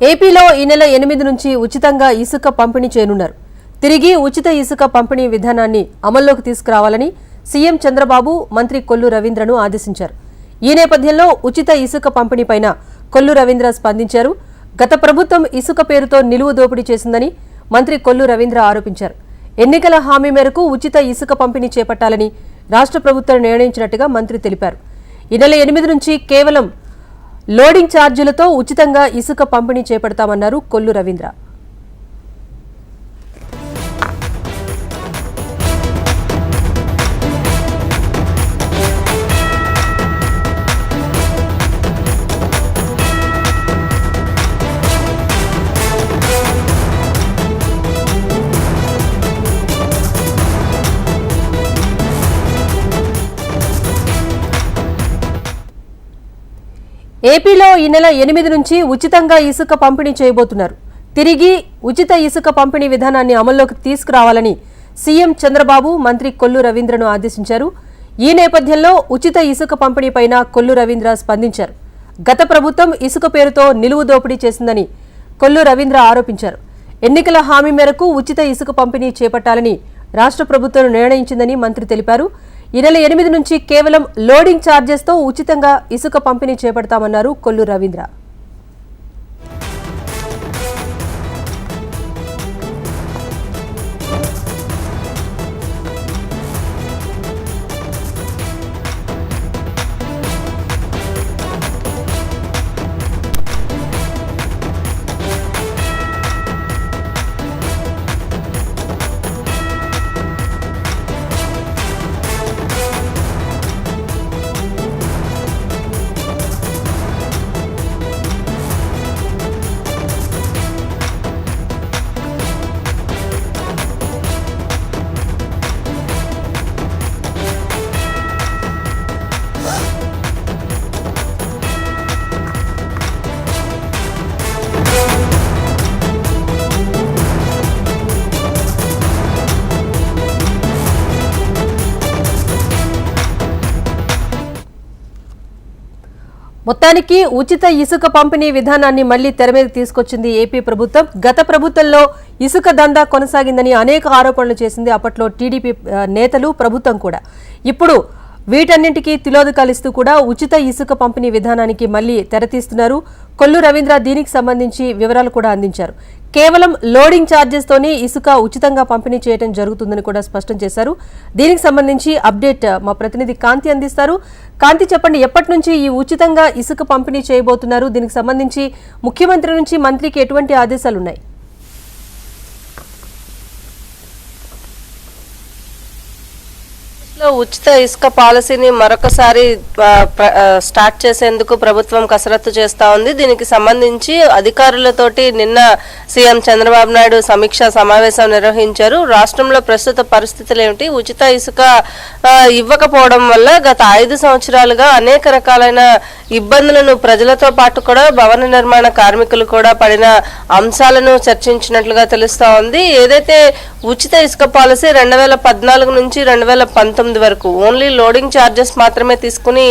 ఏపీలో ఈ నెల 8 నుంచి ఉచితంగా ఇసుక పంపిణీ చేయనున్నారు. తిరిగి ఉచిత ఇసుక పంపిణీ విధానాన్ని అమల్లోకి తీసుకురావాలని సీఎం చంద్రబాబు మంత్రి కొల్లు రవీంద్రను ఆదేశించారు. ఈ నేపథ్యంలో ఉచిత ఇసుక పంపిణీపైన కొల్లు రవీంద్ర స్పందించారు. గత ప్రభుత్వం ఇసుక పేరుతో నిలువు దోపిడీ చేసిందని మంత్రి కొల్లు రవీంద్ర ఆరోపించారు. ఎన్నికల హామీ మేరకు ఉచిత ఇసుక పంపిణీ చేపట్టాలని రాష్ట్ర ప్రభుత్వం నిర్ణయించినట్టుగా మంత్రి తెలిపారు. ఈ నెల 8 నుంచి కేవలం లోడింగ్ ఛార్జీలతో ఉచితంగా ఇసుక పంపిణీ చేపడతామన్నారు కొల్లు రవీంద్ర. ఏపీలో ఈ నెల 8 నుంచి ఉచితంగా ఇసుక పంపిణీ చేయబోతున్నారు. తిరిగి ఉచిత ఇసుక పంపిణీ విధానాన్ని అమల్లోకి తీసుకురావాలని సీఎం చంద్రబాబు మంత్రి కొల్లు రవీంద్రను ఆదేశించారు. ఈ నేపథ్యంలో ఉచిత ఇసుక పంపిణీపైన కొల్లు రవీంద్ర స్పందించారు. గత ప్రభుత్వం ఇసుక పేరుతో నిలువు దోపిడీ చేసిందని కొల్లు రవీంద్ర ఆరోపించారు. ఎన్నికల హామీ మేరకు ఉచిత ఇసుక పంపిణీ చేపట్టాలని రాష్ట్ర ప్రభుత్వం నిర్ణయించిందని మంత్రి తెలిపారు. ఈ నెల 8 నుంచి కేవలం లోడింగ్ ఛార్జెస్తో ఉచితంగా ఇసుక పంపిణీ చేపడతామన్నారు కొల్లు రవీంద్ర. మొత్తానికి ఉచిత ఇసుక పంపిణీ విధానాన్ని మళ్లీ తెర మీద తీసుకొచ్చింది ఏపీ ప్రభుత్వం. గత ప్రభుత్వంలో ఇసుక దందా కొనసాగిందని అనేక ఆరోపణలు చేసింది అప్పట్లో టీడీపీ నేతలు, ప్రభుత్వం కూడా. ఇప్పుడు వీటన్నింటికీ తిలోదకాలిస్తూ కూడా ఉచిత ఇసుక పంపిణీ విధానానికి మళ్లీ తెరతీస్తున్నారు. కొల్లు రవీంద్ర దీనికి సంబంధించి వివరాలు కూడా అందించారు. కేవలం లోడింగ్ ఛార్జెస్తోనే ఇసుక ఉచితంగా పంపిణీ చేయడం జరుగుతుందని కూడా స్పష్టం చేశారు. దీనికి సంబంధించి అప్డేట్ మా ప్రతినిధి కాంతి అందిస్తారు. కాంతి, చెప్పండి, ఎప్పటి నుంచి ఈ ఉచితంగా ఇసుక పంపిణీ చేయబోతున్నారు? దీనికి సంబంధించి ముఖ్యమంత్రి నుంచి మంత్రికి ఎటువంటి ఆదేశాలు ఉన్నాయి? ఉచిత ఇసుక పాలసీని మరొకసారి స్టార్ట్ చేసేందుకు ప్రభుత్వం కసరత్తు చేస్తా ఉంది. దీనికి సంబంధించి అధికారులతోటి నిన్న సీఎం చంద్రబాబు నాయుడు సమీక్షా సమావేశం నిర్వహించారు. రాష్ట్రంలో ప్రస్తుత పరిస్థితులు ఏమిటి, ఉచిత ఇసుక ఇవ్వకపోవడం వల్ల గత 5 సంవత్సరాలుగా అనేక రకాలైన ఇబ్బందులను ప్రజలతో పాటు కూడా భవన నిర్మాణ కార్మికులు కూడా పడిన అంశాలను చర్చించినట్లుగా తెలుస్తా ఉంది. ఏదైతే ఉచిత ఇసుక పాలసీ 2014 నుంచి 2019 వరకు ఓన్లీ లోడింగ్ ఛార్జెస్ మాత్రమే తీసుకుని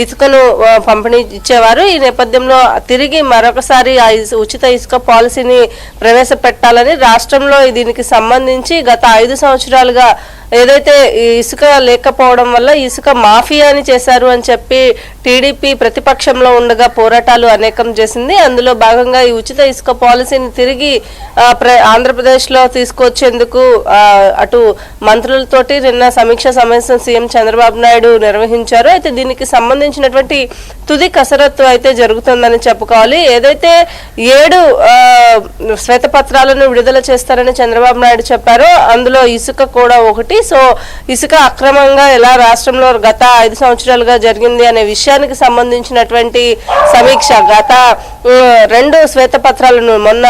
ఇసుకను పంపిణీ ఇచ్చేవారు. ఈ నేపథ్యంలో తిరిగి మరొకసారి ఆ ఉచిత ఇసుక పాలసీని ప్రవేశపెట్టాలని రాష్ట్రంలో దీనికి సంబంధించి గత 5 సంవత్సరాలుగా ఏదైతే ఇసుక లేకపోవడం వల్ల ఇసుక మాఫియాని చేశారు అని చెప్పి టీడీపీ ప్రతిపక్షంలో ఉండగా పోరాటాలు అనేకం చేసింది. అందులో భాగంగా ఈ ఉచిత ఇసుక పాలసీని తిరిగి ఆంధ్రప్రదేశ్లో తీసుకొచ్చేందుకు అటు మంత్రులతోటి నిన్న సమీక్ష సమావేశం సీఎం చంద్రబాబు నాయుడు నిర్వహించారు. అయితే దీనికి సంబంధించినటువంటి తుది కసరత్తు అయితే జరుగుతుందని చెప్పుకోవాలి. ఏదైతే 7 శ్వేతపత్రాలను విడుదల చేస్తారని చంద్రబాబు నాయుడు చెప్పారో అందులో ఇసుక కూడా ఒకటి. సో ఇసుక అక్రమంగా ఎలా రాష్ట్రంలో గత 5 సంవత్సరాలుగా జరిగింది అనే విషయానికి సంబంధించినటువంటి సమీక్ష, గత 2 శ్వేతపత్రాలను మొన్న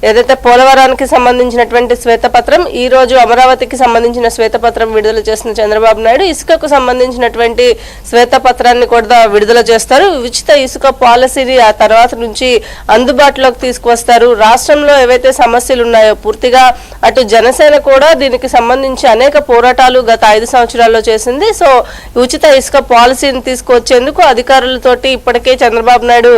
ఏదైతే పోలవరానికి సంబంధించినటువంటి శ్వేతపత్రం, ఈ రోజు అమరావతికి సంబంధించిన శ్వేతపత్రం విడుదల చేసిన చంద్రబాబు నాయుడు ఇసుకకు సంబంధించినటువంటి శ్వేతపత్రాన్ని కూడా విడుదల చేస్తారు. ఉచిత ఇసుక పాలసీని ఆ తర్వాత నుంచి అందుబాటులోకి తీసుకువస్తారు. రాష్ట్రంలో ఏవైతే సమస్యలు ఉన్నాయో పూర్తిగా అటు జనసేన కూడా దీనికి సంబంధించి అనేక పోరాటాలు గత 5 సంవత్సరాల్లో చేసింది. సో ఉచిత ఇసుక పాలసీని తీసుకువచ్చేందుకు అధికారులతోటి ఇప్పటికే చంద్రబాబు నాయుడు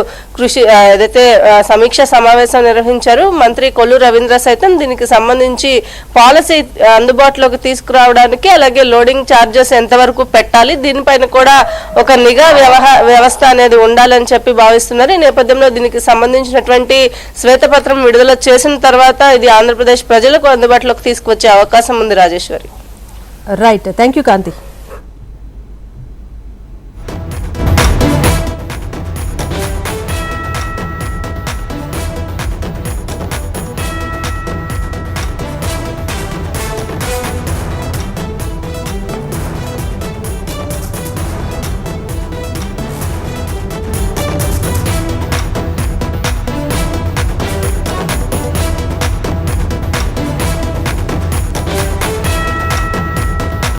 ఏదైతే సమీక్ష సమావేశం నిర్వహించారు. మంత్రి కొల్లు రవీంద్ర సైతం దీనికి సంబంధించి పాలసీ అందుబాటులోకి తీసుకురావడానికి, అలాగే లోడింగ్ ఛార్జెస్ ఎంతవరకు పెట్టాలి, దీనిపైన కూడా ఒక నిఘా వ్యవస్థ అనేది ఉండాలని చెప్పి భావిస్తున్నారు. ఈ నేపథ్యంలో దీనికి సంబంధించినటువంటి శ్వేతపత్రం విడుదల చేసిన తర్వాత ఇది ఆంధ్రప్రదేశ్ ప్రజలకు అందుబాటులోకి తీసుకువచ్చే అవకాశం ఉంది. Rajeshwari. Right, thank you Kanthi.